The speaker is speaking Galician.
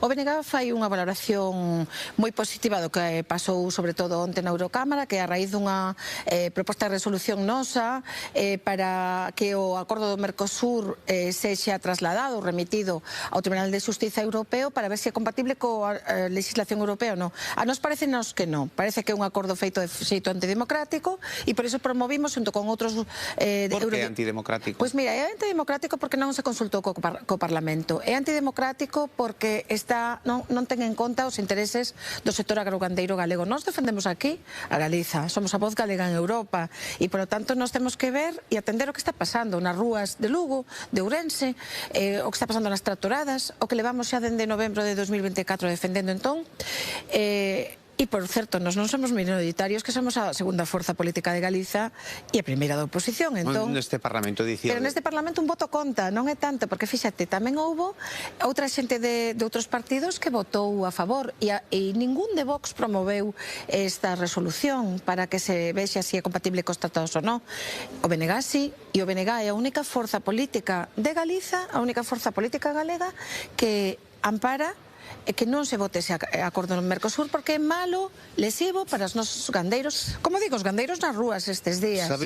O BNG fai unha valoración moi positiva do que pasou sobre todo onte na Eurocámara, que a raíz dunha proposta de resolución nosa para que o acordo do Mercosur sexa trasladado, remitido ao Tribunal de Xustiza Europeo para ver se é compatible coa legislación europea ou non. A nos parecenos que non, parece que é un acordo feito de xeito antidemocrático e por iso promovimos junto con outros... Por que é antidemocrático? Pois mira, é antidemocrático porque non se consultou co Parlamento. É antidemocrático porque non ten en conta os intereses do sector agrogandeiro galego. Nós defendemos aquí a Galiza, somos a voz galega en Europa e, polo tanto, nós temos que ver e atender o que está pasando nas rúas de Lugo, de Ourense, o que está pasando nas tractoradas, o que levamos xa dende novembro de 2024 defendendo entón. E, por certo, nós non somos minoritarios, que somos a segunda forza política de Galiza e a primeira da oposición, entón... Neste Parlamento dicía... Pero neste Parlamento un voto conta, non é tanto, porque fíxate, tamén houbo outra xente de outros partidos que votou a favor e ningún de Vox promoveu esta resolución para que se vexa se é compatible cos tratados ou non. O BNG sí, e o BNG é a única forza política de Galiza, a única forza política galega que ampara que non se vote ese acordo no Mercosur porque é malo, lesivo para os nosos gandeiros, como digo, os gandeiros nas rúas estes días.